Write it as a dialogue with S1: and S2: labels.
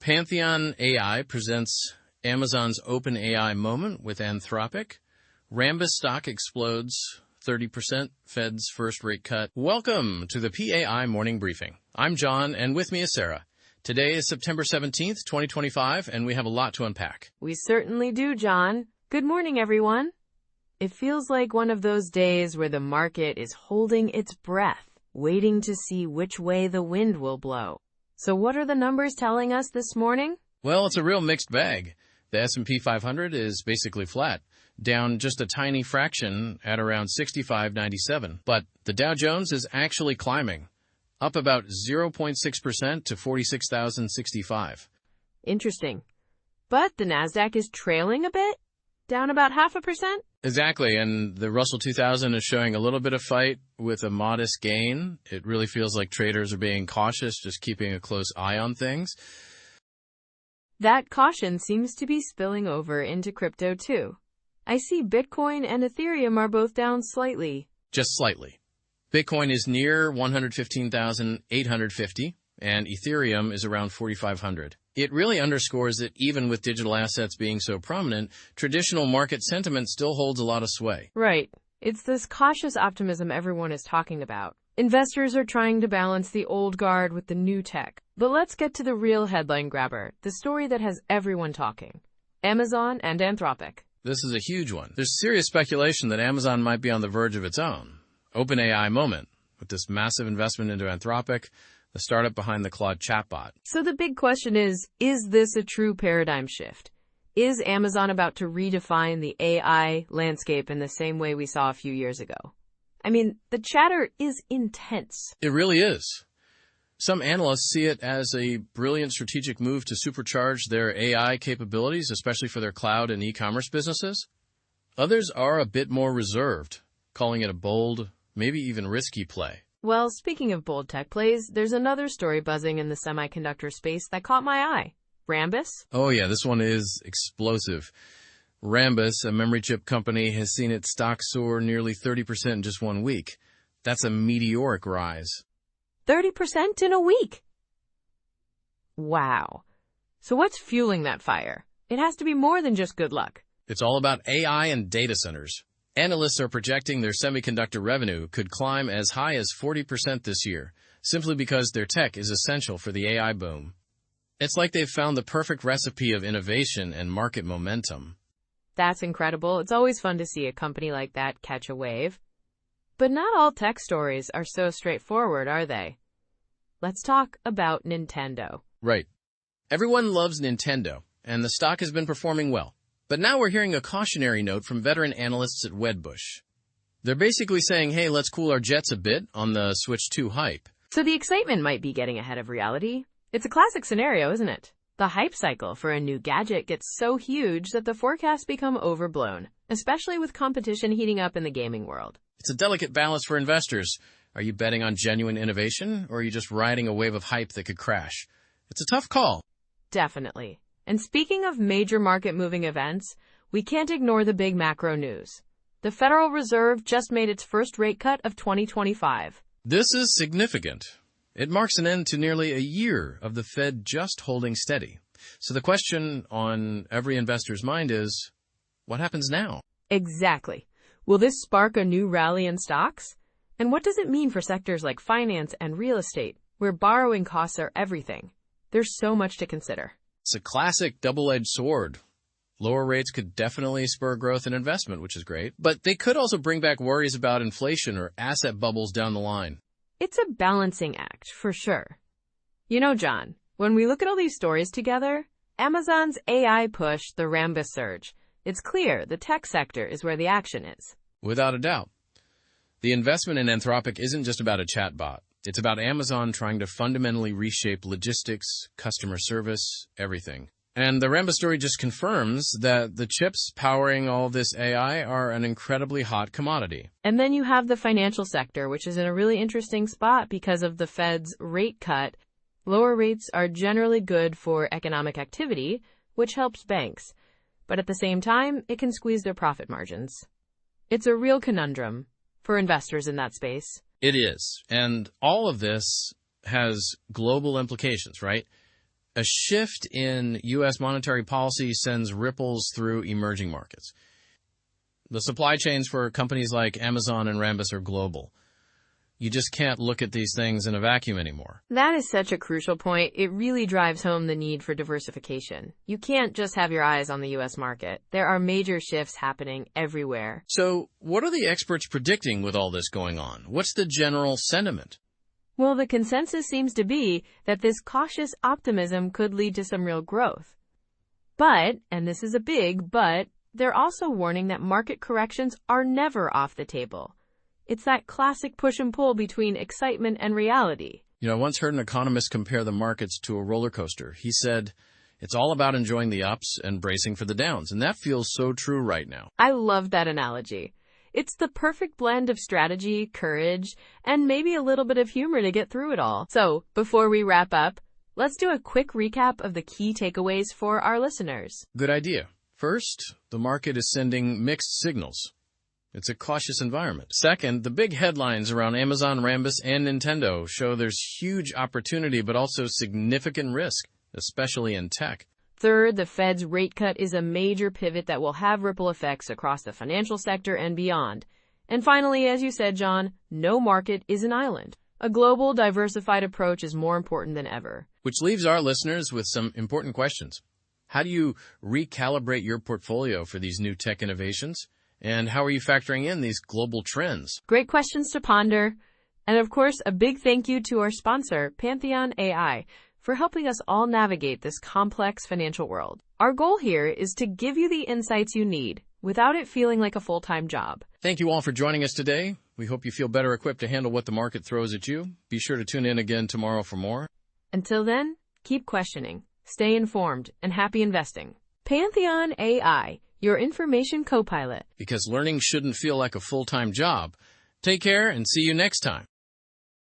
S1: Pantheon AI presents Amazon's OpenAI moment with Anthropic. Rambus stock explodes 30%, Fed's first rate cut. Welcome to the PAI Morning Briefing. I'm John, and with me is Sarah. Today is September 17th, 2025, and we have a lot to unpack.
S2: We certainly do, John. Good morning, everyone. It feels like one of those days where the market is holding its breath, waiting to see which way the wind will blow. So what are the numbers telling us this morning?
S1: Well, it's a real mixed bag. The S&P 500 is basically flat, down just a tiny fraction at around 65.97. But the Dow Jones is actually climbing, up about 0.6% to 46,065.
S2: Interesting. But the Nasdaq is trailing a bit, down about 0.5%.
S1: Exactly, and the Russell 2000 is showing a little bit of fight with a modest gain. It really feels like traders are being cautious, just keeping a close eye on things.
S2: That caution seems to be spilling over into crypto too. I see Bitcoin and Ethereum are both down slightly.
S1: Just slightly. Bitcoin is near 115,850, and Ethereum is around 4,500. It really underscores that even with digital assets being so prominent, traditional market sentiment still holds a lot of sway.
S2: Right. It's this cautious optimism everyone is talking about. Investors are trying to balance the old guard with the new tech. But let's get to the real headline grabber, the story that has everyone talking. Amazon and Anthropic.
S1: This is a huge one. There's serious speculation that Amazon might be on the verge of its own OpenAI moment with this massive investment into Anthropic, the startup behind the Claude chatbot.
S2: So the big question is this a true paradigm shift? Is Amazon about to redefine the AI landscape in the same way we saw a few years ago? I mean, the chatter is intense.
S1: It really is. Some analysts see it as a brilliant strategic move to supercharge their AI capabilities, especially for their cloud and e-commerce businesses. Others are a bit more reserved, calling it a bold, maybe even risky play.
S2: Well, speaking of bold tech plays, there's another story buzzing in the semiconductor space that caught my eye. Rambus?
S1: Oh yeah, this one is explosive. Rambus, a memory chip company, has seen its stock soar nearly 30% in just 1 week. That's a meteoric rise.
S2: 30% in a week? Wow. So what's fueling that fire? It has to be more than just good luck.
S1: It's all about AI and data centers. Analysts are projecting their semiconductor revenue could climb as high as 40% this year, simply because their tech is essential for the AI boom. It's like they've found the perfect recipe of innovation and market momentum.
S2: That's incredible. It's always fun to see a company like that catch a wave. But not all tech stories are so straightforward, are they? Let's talk about Nintendo.
S1: Right. Everyone loves Nintendo, and the stock has been performing well. But now we're hearing a cautionary note from veteran analysts at Wedbush. They're basically saying, hey, let's cool our jets a bit on the Switch 2 hype.
S2: So the excitement might be getting ahead of reality. It's a classic scenario, isn't it? The hype cycle for a new gadget gets so huge that the forecasts become overblown, especially with competition heating up in the gaming world.
S1: It's a delicate balance for investors. Are you betting on genuine innovation, or are you just riding a wave of hype that could crash? It's a tough call.
S2: Definitely. And speaking of major market-moving events, we can't ignore the big macro news. The Federal Reserve just made its first rate cut of 2025.
S1: This is significant. It marks an end to nearly a year of the Fed just holding steady. So the question on every investor's mind is, what happens now?
S2: Exactly. Will this spark a new rally in stocks? And what does it mean for sectors like finance and real estate, where borrowing costs are everything? There's so much to consider.
S1: It's a classic double-edged sword. Lower rates could definitely spur growth and investment, which is great, but they could also bring back worries about inflation or asset bubbles down the line.
S2: It's a balancing act, for sure. You know, John, when we look at all these stories together, Amazon's AI push, the Rambus surge, it's clear the tech sector is where the action is.
S1: Without a doubt. The investment in Anthropic isn't just about a chatbot. It's about Amazon trying to fundamentally reshape logistics, customer service, everything. And the Rambus story just confirms that the chips powering all this AI are an incredibly hot commodity.
S2: And then you have the financial sector, which is in a really interesting spot because of the Fed's rate cut. Lower rates are generally good for economic activity, which helps banks. But at the same time, it can squeeze their profit margins. It's a real conundrum for investors in that space.
S1: It is. And all of this has global implications, right? A shift in U.S. monetary policy sends ripples through emerging markets. The supply chains for companies like Amazon and Rambus are global. You just can't look at these things in a vacuum anymore.
S2: That is such a crucial point. It really drives home the need for diversification. You can't just have your eyes on the U.S. market. There are major shifts happening everywhere.
S1: So, what are the experts predicting with all this going on? What's the general sentiment?
S2: Well, the consensus seems to be that this cautious optimism could lead to some real growth. But, and this is a big but, they're also warning that market corrections are never off the table. It's that classic push and pull between excitement and reality.
S1: I once heard an economist compare the markets to a roller coaster. He said, it's all about enjoying the ups and bracing for the downs, and that feels so true right now.
S2: I love that analogy. It's the perfect blend of strategy, courage, and maybe a little bit of humor to get through it all. So, before we wrap up, let's do a quick recap of the key takeaways for our listeners.
S1: Good idea. First, the market is sending mixed signals. It's a cautious environment. Second, the big headlines around Amazon, Rambus, and Nintendo show there's huge opportunity but also significant risk, especially in tech.
S2: Third, the Fed's rate cut is a major pivot that will have ripple effects across the financial sector and beyond. And finally, as you said, John, no market is an island. A global, diversified approach is more important than ever.
S1: Which leaves our listeners with some important questions. How do you recalibrate your portfolio for these new tech innovations? And how are you factoring in these global trends?
S2: Great questions to ponder. And of course, a big thank you to our sponsor, Pantheon AI, for helping us all navigate this complex financial world. Our goal here is to give you the insights you need without it feeling like a full-time job.
S1: Thank you all for joining us today. We hope you feel better equipped to handle what the market throws at you. Be sure to tune in again tomorrow for more.
S2: Until then, keep questioning, stay informed, and happy investing. Pantheon AI, your information co-pilot.
S1: Because learning shouldn't feel like a full-time job. Take care and see you next time.